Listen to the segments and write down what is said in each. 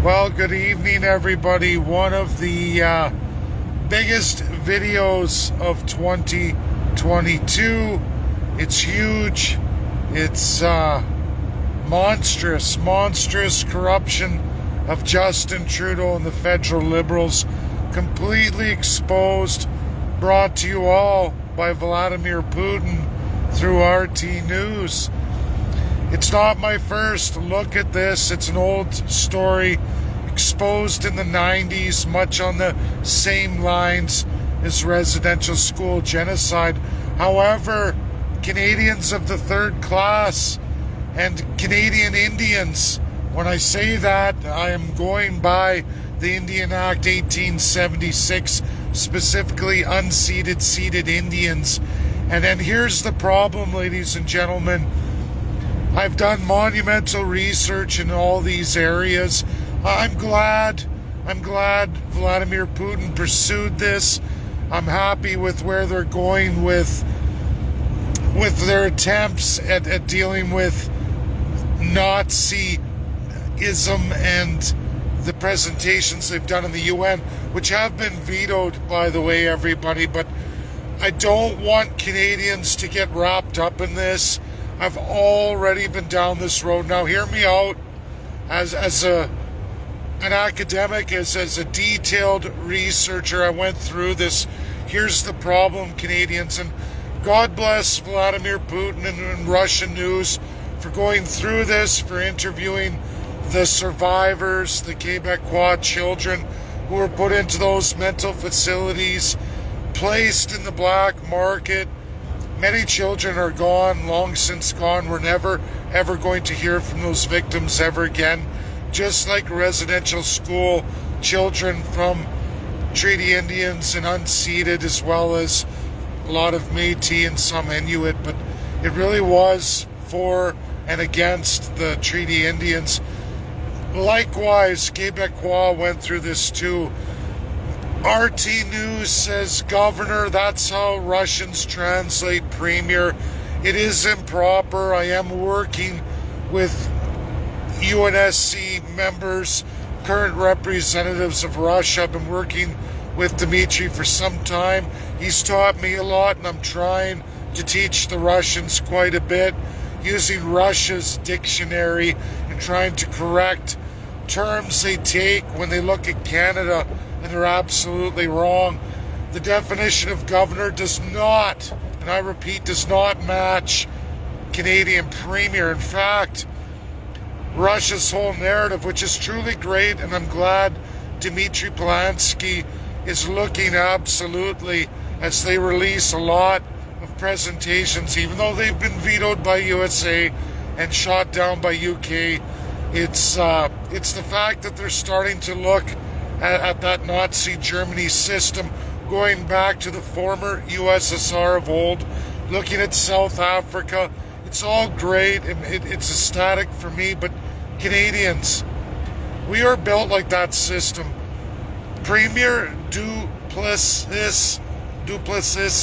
Well, good evening, everybody. One of the biggest videos of 2022. It's huge. It's monstrous corruption of Justin Trudeau and the federal Liberals, completely exposed, brought to you all by Vladimir Putin through RT News. It's not my first look at this. It's an old story, exposed in the 90s, much on the same lines as residential school genocide. However, Canadians of the third class and Canadian Indians, when I say that, I am going by the Indian Act 1876, specifically unceded, ceded Indians. And then here's the problem, ladies and gentlemen. I've done monumental research in all these areas. I'm glad Vladimir Putin pursued this. I'm happy with where they're going with their attempts at dealing with Nazism and the presentations they've done in the UN, which have been vetoed, by the way, everybody. But I don't want Canadians to get wrapped up in this. I've already been down this road. Now, hear me out. As an academic, as a detailed researcher, I went through this. Here's the problem, Canadians, and God bless Vladimir Putin and Russian news for going through this, for interviewing the survivors, the Quebecois children who were put into those mental facilities, placed in the black market. Many children are gone, long since gone. We're never, ever going to hear from those victims ever again. Just like residential school children from Treaty Indians and unceded, as well as a lot of Métis and some Inuit. But it really was for and against the Treaty Indians. Likewise, Quebecois went through this too. RT News says governor, that's how Russians translate premier. It is improper. I am working with UNSC members, current representatives of Russia. I've been working with Dmitry for some time. He's taught me a lot, and I'm trying to teach the Russians quite a bit, using Russia's dictionary and trying to correct terms they take when they look at Canada, and they're absolutely wrong. The definition of governor does not, and I repeat, does not match Canadian premier. In fact, Russia's whole narrative, which is truly great, and I'm glad Dmitry Polanski is looking absolutely, as they release a lot of presentations, even though they've been vetoed by USA and shot down by UK. It's the fact that they're starting to look at that Nazi Germany system, going back to the former USSR of old, looking at South Africa. It's all great, and it's ecstatic for me, but Canadians, we are built like that system. Premier Duplessis,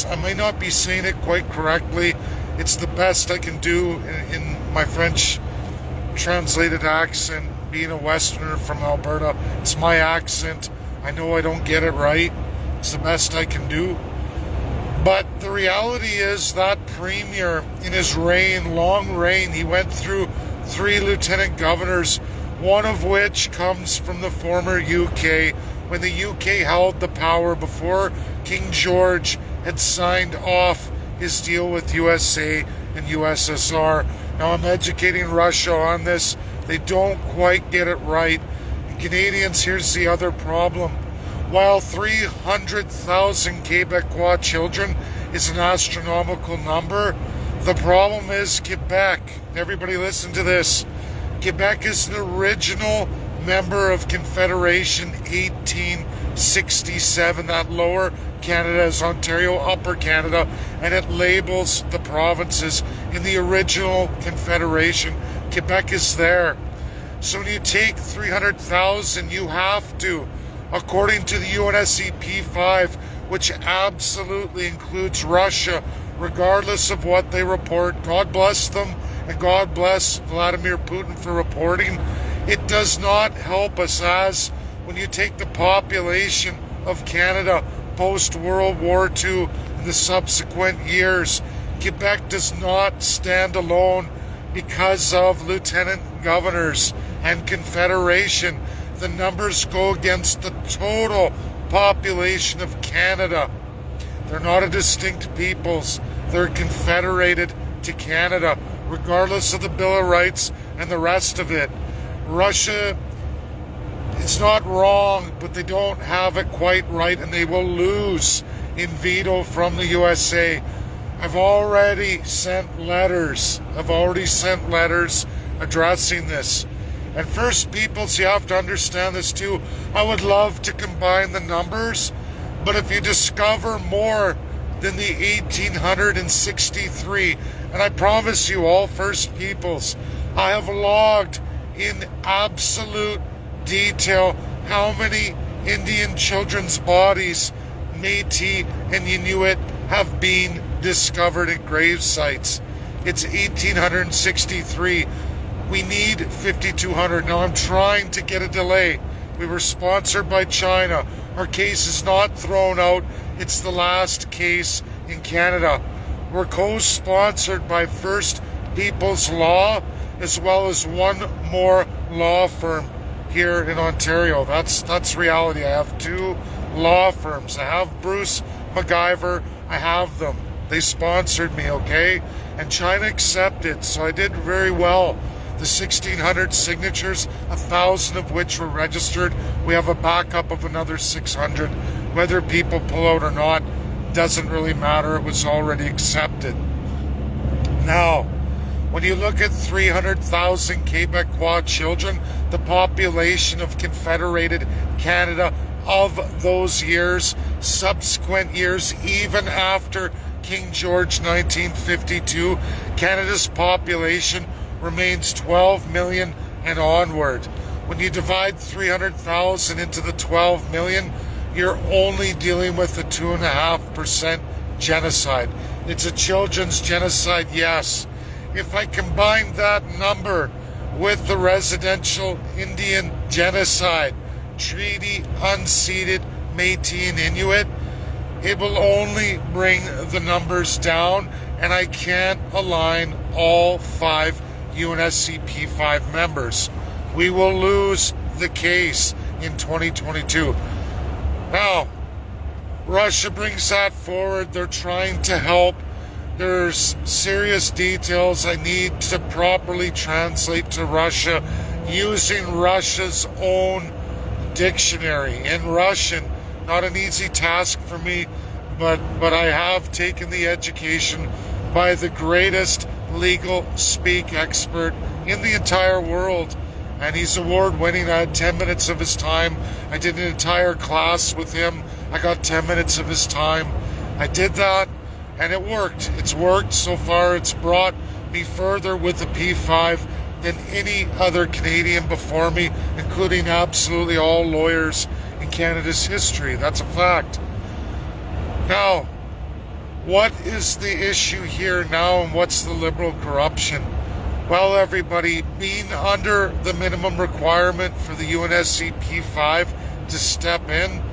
I may not be saying it quite correctly. It's the best I can do in my French translated accent, being a Westerner from Alberta. It's my accent. I know I don't get it right. It's the best I can do. But the reality is that premier, in his reign, long reign, he went through 3 lieutenant governors, one of which comes from the former UK, when the UK held the power before King George had signed off his deal with USA and USSR. Now, I'm educating Russia on this. They don't quite get it right. And Canadians, here's the other problem. While 300,000 Quebecois children is an astronomical number, the problem is Quebec. Everybody listen to this. Quebec is an original member of Confederation 1867. That lower Canada is Ontario, Upper Canada, and it labels the provinces in the original Confederation. Quebec is there. So when you take 300,000, you have to, according to the UNSC P5, which absolutely includes Russia, regardless of what they report. God bless them, and God bless Vladimir Putin for reporting. It does not help us, as when you take the population of Canada post-World War II and the subsequent years, Quebec does not stand alone because of lieutenant governors and confederation. The numbers go against the total population of Canada. They're not a distinct peoples. They're confederated to Canada, regardless of the Bill of Rights and the rest of it. Russia, it's not wrong, but they don't have it quite right, and they will lose in veto from the USA. I've already sent letters addressing this. And First Peoples, you have to understand this too. I would love to combine the numbers, but if you discover more than the 1863, and I promise you, all First Peoples, I have logged in absolute detail how many Indian children's bodies, Métis and Inuit, have been discovered at grave sites. It's 1863. We need 5,200. Now I'm trying to get a delay. We were sponsored by China. Our case is not thrown out. It's the last case in Canada. We're co-sponsored by First Peoples Law, as well as one more law firm here in Ontario. That's reality. I have two law firms. I have Bruce MacGyver. I have them. They sponsored me, okay? And China accepted, so I did very well. The 1,600 signatures, 1,000 of which were registered. We have a backup of another 600. Whether people pull out or not doesn't really matter. It was already accepted. Now, when you look at 300,000 Quebecois children, the population of Confederated Canada of those years, subsequent years, even after King George 1952, Canada's population remains 12 million and onward. When you divide 300,000 into the 12 million, you're only dealing with a 2.5% genocide. It's a children's genocide, yes. If I combine that number with the residential Indian genocide, treaty unceded Métis and Inuit, it will only bring the numbers down, and I can't align all 5 UNSC P5 members. We will lose the case in 2022. Now, Russia brings that forward. They're trying to help. There's serious details I need to properly translate to Russia using Russia's own dictionary in Russian. Not an easy task for me, but I have taken the education by the greatest legal speak expert in the entire world, and he's award-winning. I had 10 minutes of his time. I did an entire class with him. I got 10 minutes of his time. I did that, and it worked. It's worked so far. It's brought me further with the P5 than any other Canadian before me, including absolutely all lawyers in Canada's history. That's a fact. Now, what is the issue here now, and what's the Liberal corruption? Well, everybody, being under the minimum requirement for the UNSC P5 to step in,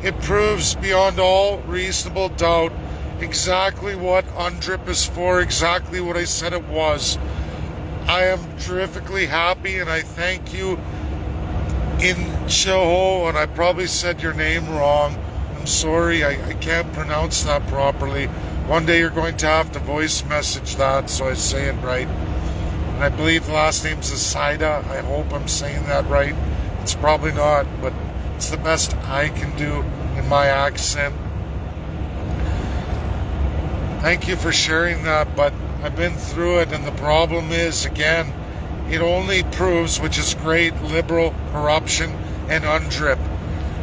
it proves beyond all reasonable doubt exactly what UNDRIP is for, exactly what I said it was. I am terrifically happy, and I thank you, In Choho, and I probably said your name wrong. I'm sorry, I can't pronounce that properly. One day you're going to have to voice message that so I say it right. And I believe the last name's Asaida. I hope I'm saying that right. It's probably not, but it's the best I can do in my accent. Thank you for sharing that, but I've been through it, and the problem is, again, it only proves, which is great, Liberal corruption and UNDRIP.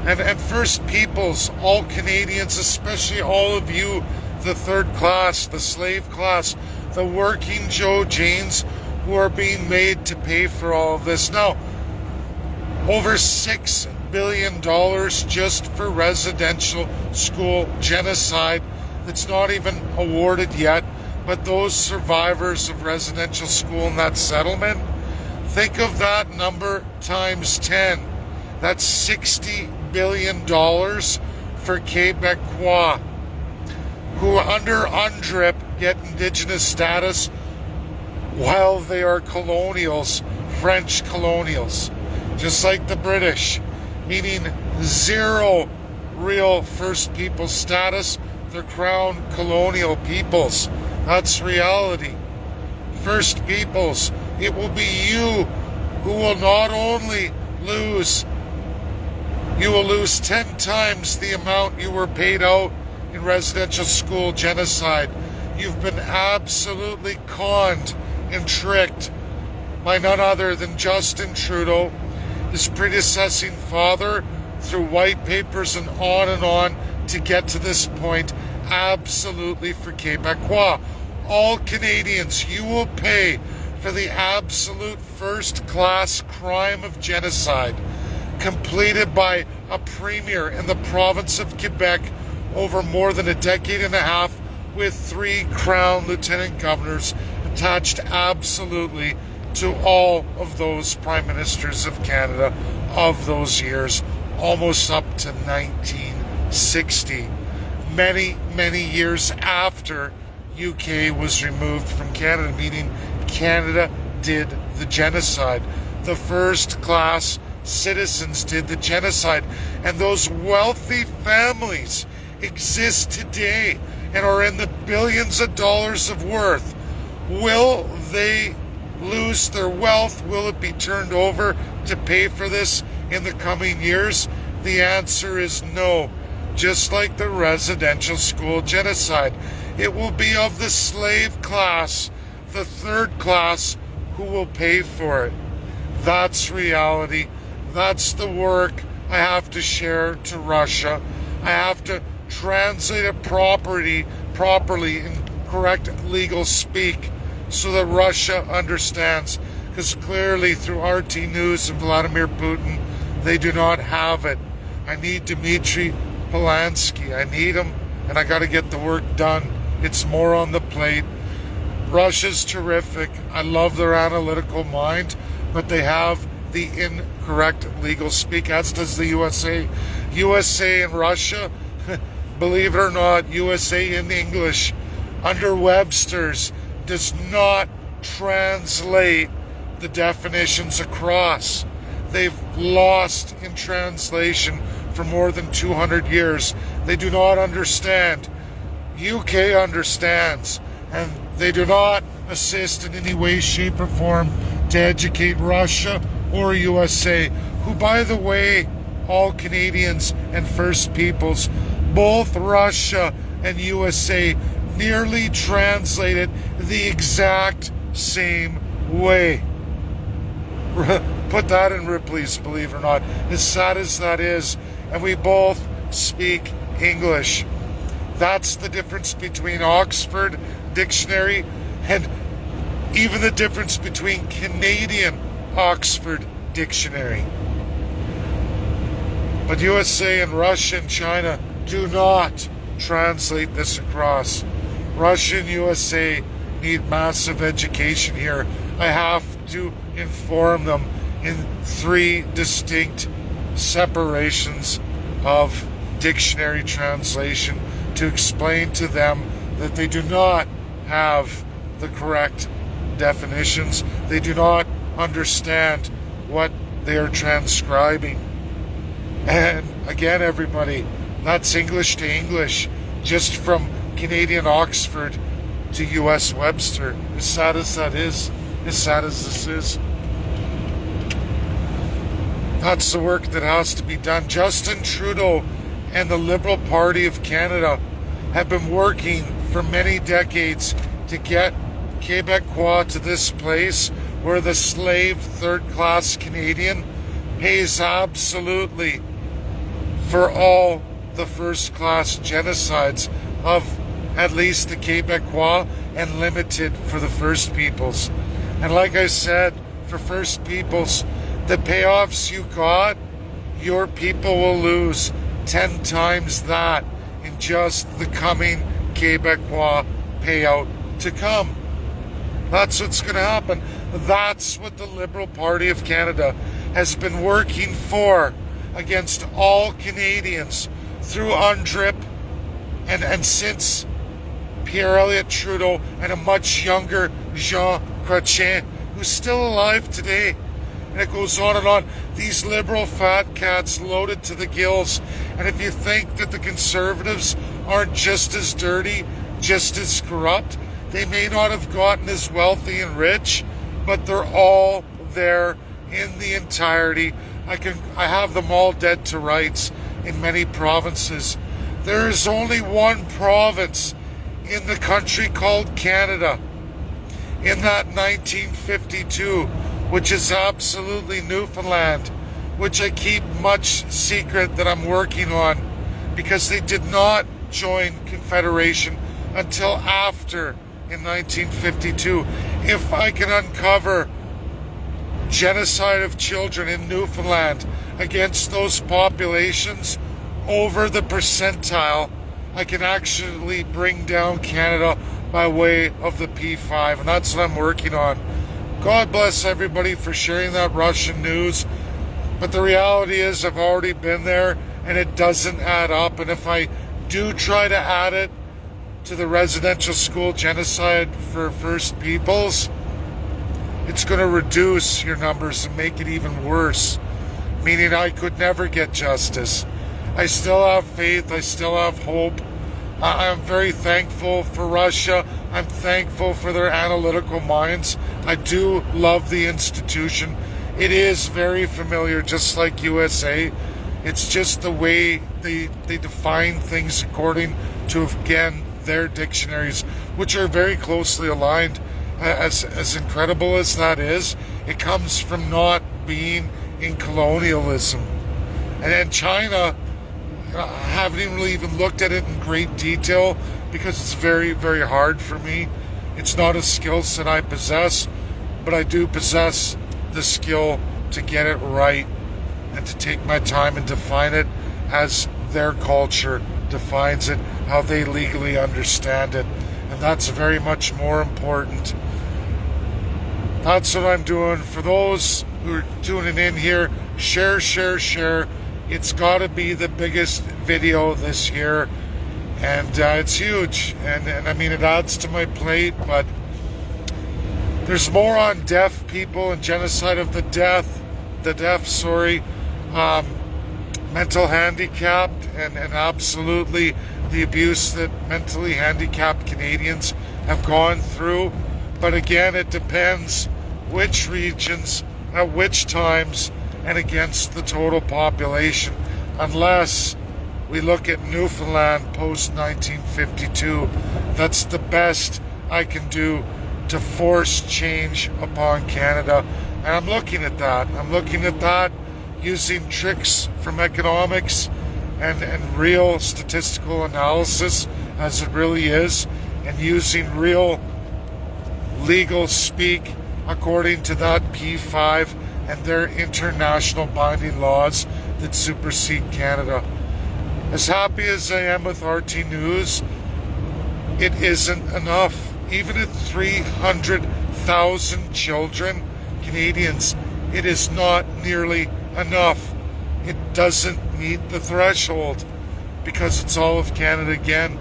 And First Peoples, all Canadians, especially all of you, the third class, the slave class, the working Joe Janes, who are being made to pay for all of this. Now, over $6 billion just for residential school genocide that's not even awarded yet, but those survivors of residential school in that settlement, Think of that number times 10. That's $60 billion for Quebecois, who under UNDRIP get Indigenous status while they are colonials, French colonials, just like the British, meaning zero real First People status. They're crown colonial peoples. That's reality. First Peoples, it will be you who will not only lose, you will lose 10 times the amount you were paid out in residential school genocide. You've been absolutely conned and tricked by none other than Justin Trudeau, his predecessing father, through white papers and on to get to this point. Absolutely for Quebecois. All Canadians, you will pay for the absolute first-class crime of genocide completed by a premier in the province of Quebec over more than a decade and a half, with 3 Crown Lieutenant Governors attached absolutely to all of those Prime Ministers of Canada of those years, almost up to 1960. Many, many years after UK was removed from Canada, meaning Canada did the genocide. The first-class citizens did the genocide, and those wealthy families exist today and are in the billions of dollars of worth. Will they lose their wealth? Will it be turned over to pay for this in the coming years? The answer is no. Just like the residential school genocide, it will be of the slave class, the third class, who will pay for it. That's reality. That's the work I have to share to Russia. I have to translate it properly in correct legal speak so that Russia understands. Because clearly through RT News and Vladimir Putin, they do not have it. I need Dmitry Polanski. I need him, and I got to get the work done. It's more on the plate. Russia's terrific. I love their analytical mind, but they have the incorrect legal speak, as does the USA. USA and Russia, believe it or not, USA in English, under Webster's, does not translate the definitions across. They've lost in translation for more than 200 years. They do not understand. UK understands, and they do not assist in any way, shape, or form to educate Russia or USA, who, by the way, all Canadians and First Peoples, both Russia and USA, nearly translated the exact same way. Put that in Ripley's, believe it or not, as sad as that is, and we both speak English. That's the difference between Oxford Dictionary and even the difference between Canadian Oxford Dictionary. But USA and Russia and China do not translate this across. Russia and USA need massive education here. I have to inform them in 3 distinct separations of dictionary translation to explain to them that they do not have the correct definitions. They do not understand what they are transcribing. And again, everybody, that's English to English, just from Canadian Oxford to US Webster. As sad as that is, as sad as this is, that's the work that has to be done. Justin Trudeau and the Liberal Party of Canada have been working for many decades to get Quebecois to this place where the slave third-class Canadian pays absolutely for all the first-class genocides of at least the Quebecois and limited for the First Peoples. And like I said, for First Peoples, the payoffs you got, your people will lose 10 times that in just the coming Quebecois payout to come. That's what's going to happen. That's what the Liberal Party of Canada has been working for against all Canadians through UNDRIP and since Pierre Elliott Trudeau and a much younger Jean Chrétien, who's still alive today. And it goes on and on. These Liberal fat cats loaded to the gills. And if you think that the Conservatives aren't just as dirty, just as corrupt, they may not have gotten as wealthy and rich, but they're all there in the entirety. I have them all dead to rights in many provinces. There is only one province in the country called Canada, in that 1952, which is absolutely Newfoundland, which I keep much secret that I'm working on, because they did not join Confederation until after, in 1952. If I can uncover genocide of children in Newfoundland against those populations over the percentile, I can actually bring down Canada by way of the P5, and that's what I'm working on. God bless everybody for sharing that Russian news, but the reality is I've already been there and it doesn't add up. And if I do try to add it to the residential school genocide for First Peoples, it's going to reduce your numbers and make it even worse, meaning I could never get justice. I still have faith, I still have hope. I'm very thankful for Russia. I'm thankful for their analytical minds. I do love the institution. It is very familiar, just like USA. It's just the way they define things according to, again, their dictionaries, which are very closely aligned. As incredible as that is, it comes from not being in colonialism. And then China, I haven't even looked at it in great detail because it's very, very hard for me. It's not a skill set I possess, but I do possess the skill to get it right and to take my time and define it as their culture defines it, how they legally understand it. And that's very much more important. That's what I'm doing. For those who are tuning in here, share, share, share. It's got to be the biggest video this year, and it's huge. And I mean, it adds to my plate, but there's more on deaf people and genocide of the deaf, mental handicapped, and absolutely the abuse that mentally handicapped Canadians have gone through. But again, it depends which regions, at which times, and against the total population, unless we look at Newfoundland post-1952. That's the best I can do to force change upon Canada. And I'm looking at that. I'm looking at that using tricks from economics and real statistical analysis, as it really is, and using real legal speak according to that P5 and their international binding laws that supersede Canada. As happy as I am with RT News, it isn't enough. Even at 300,000 children, Canadians, it is not nearly enough. It doesn't meet the threshold because it's all of Canada again.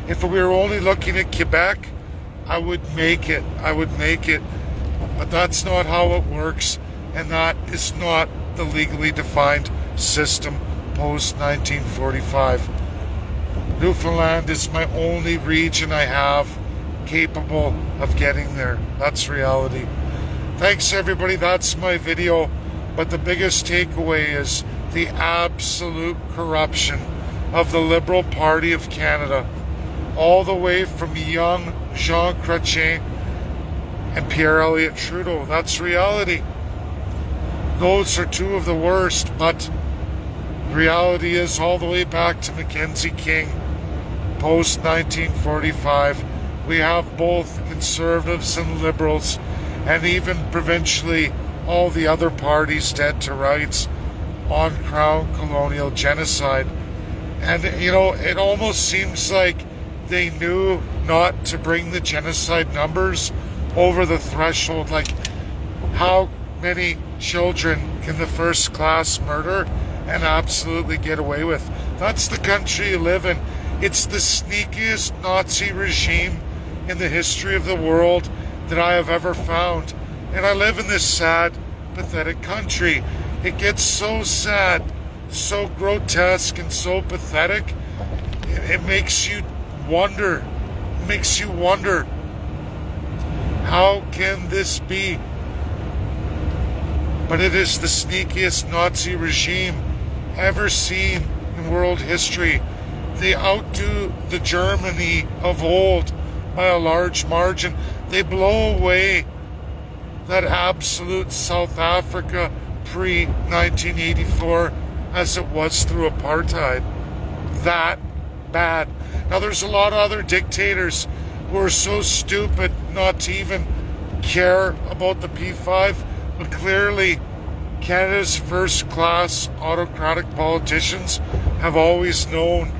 If we were only looking at Quebec, I would make it. But that's not how it works, and that is not the legally defined system post-1945. Newfoundland is my only region I have capable of getting there. That's reality. Thanks everybody, that's my video. But the biggest takeaway is the absolute corruption of the Liberal Party of Canada, all the way from young Jean Chrétien and Pierre Elliott Trudeau. That's reality. Those are two of the worst, but reality is all the way back to Mackenzie King, post-1945. We have both Conservatives and Liberals, and even provincially all the other parties dead to rights on Crown colonial genocide. And, you know, it almost seems like they knew not to bring the genocide numbers over the threshold. Like, How many children can the first class murder and absolutely get away with? That's the country you live in. It's the sneakiest Nazi regime in the history of the world that I have ever found. And I live in this sad, pathetic country. It gets so sad, so grotesque, and so pathetic. It makes you wonder. It makes you wonder, how can this be? But it is the sneakiest Nazi regime ever seen in world history. They outdo the Germany of old by a large margin. They blow away that absolute South Africa pre-1984 as it was through apartheid. That bad. Now there's a lot of other dictators who are so stupid not to even care about the P5, but clearly Canada's first-class autocratic politicians have always known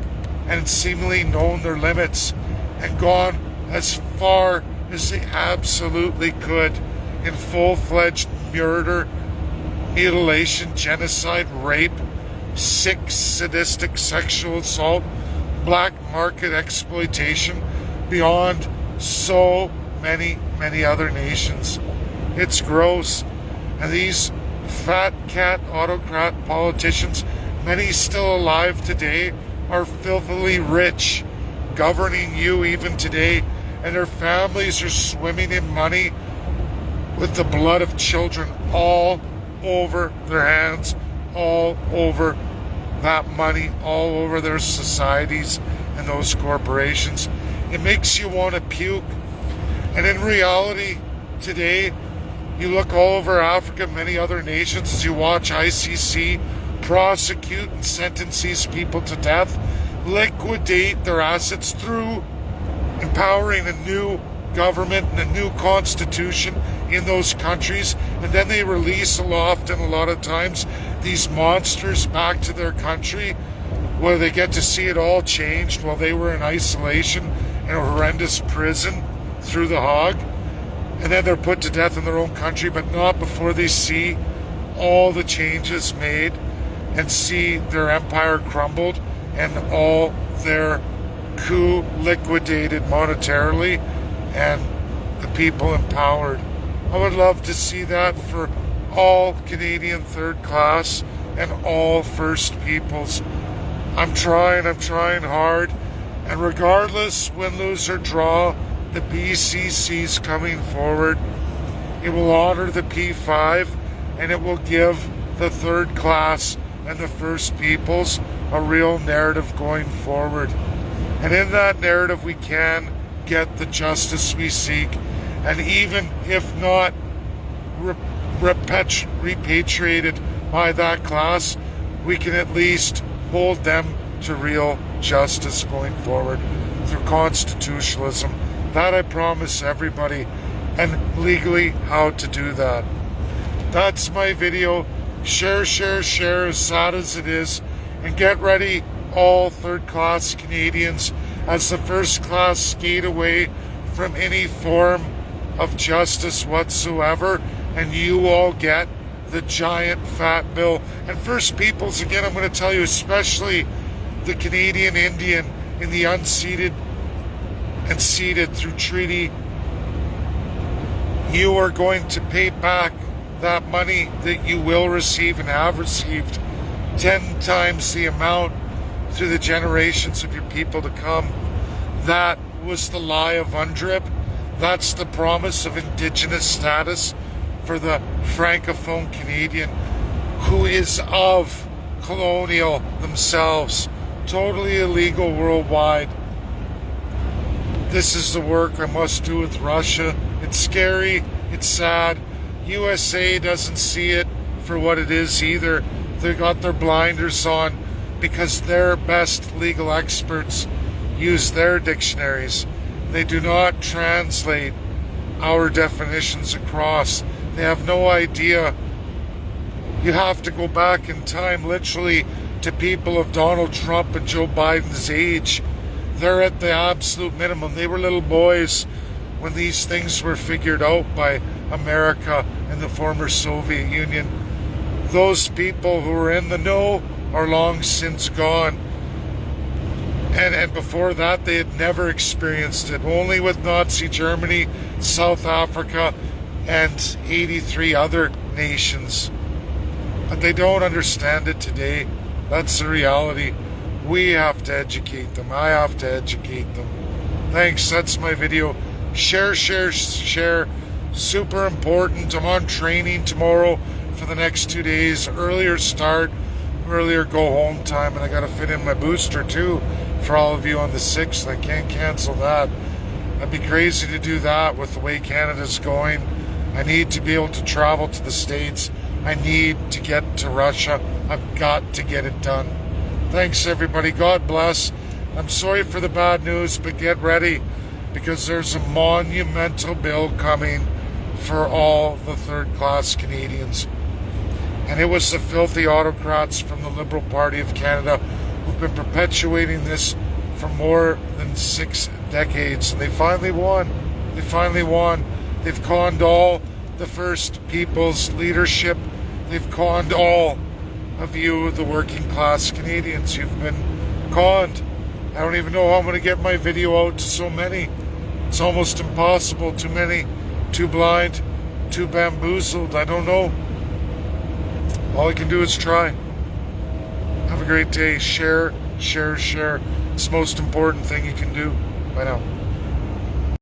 and seemingly known their limits and gone as far as they absolutely could in full-fledged murder, mutilation, genocide, rape, sick, sadistic sexual assault, black market exploitation beyond so many other nations. It's gross. And these fat cat autocrat politicians, many still alive today, are filthily rich, governing you even today, and their families are swimming in money with the blood of children all over their hands, all over that money, all over their societies and those corporations. It makes you want to puke. And in reality, today, you look all over Africa, many other nations, as you watch ICC prosecute and sentence these people to death, liquidate their assets through empowering a new government and a new constitution in those countries, and then they release a lot of times these monsters back to their country where they get to see it all changed while they were in isolation in a horrendous prison through the Hague, and then they're put to death in their own country, but not before they see all the changes made and see their empire crumbled and all their coup liquidated monetarily and the people empowered. I would love to see that for all Canadian third class and all First Peoples. I'm trying hard, and regardless, win, lose, or draw, the BCC's coming forward. It will honor the P5, and it will give the third class and the First Peoples a real narrative going forward. And in that narrative, we can get the justice we seek, and even if not repatriated by that class, we can at least hold them to real justice going forward through constitutionalism. That I promise everybody, and legally how to do that. That's my video. Share, as sad as it is, and get ready, all third-class Canadians, as the first class skate away from any form of justice whatsoever, and you all get the giant fat bill. And First Peoples, again, I'm going to tell you, especially the Canadian Indian in the unceded and ceded through treaty, you are going to pay back that money that you will receive and have received 10 times the amount through the generations of your people to come. That was the lie of UNDRIP. That's the promise of Indigenous status for the Francophone Canadian who is of colonial themselves, totally illegal worldwide. This is the work I must do with Russia. It's scary, it's sad. USA doesn't see it for what it is either. They got their blinders on because their best legal experts use their dictionaries. They do not translate our definitions across. They have no idea. You have to go back in time literally to people of Donald Trump and Joe Biden's age. They're at the absolute minimum. They were little boys when these things were figured out by America and the former Soviet Union. Those people who were in the know are long since gone. And before that, they had never experienced it. Only with Nazi Germany, South Africa, and 83 other nations. But they don't understand it today. That's the reality. We have to educate them. I have to educate them. Thanks, that's my video. Share, share, share. Super important. I'm on training tomorrow for the next 2 days. Earlier start, earlier go home time, and I gotta fit in my booster too for all of you on the 6th. I can't cancel that. I'd be crazy to do that with the way Canada's going. I need to be able to travel to the States. I need to get to Russia. I've got to get it done. Thanks, everybody. God bless. I'm sorry for the bad news, but get ready, because there's a monumental bill coming for all the third-class Canadians. And it was the filthy autocrats from the Liberal Party of Canada who've been perpetuating this for more than 6 decades. And they finally won. They finally won. They've conned all the First Peoples leadership. They've conned all of you, the working class Canadians. You've been conned. I don't even know how I'm going to get my video out to so many. It's almost impossible. Too many. Too blind. Too bamboozled. I don't know. All I can do is try. Have a great day. Share, share, share. It's the most important thing you can do. Bye now.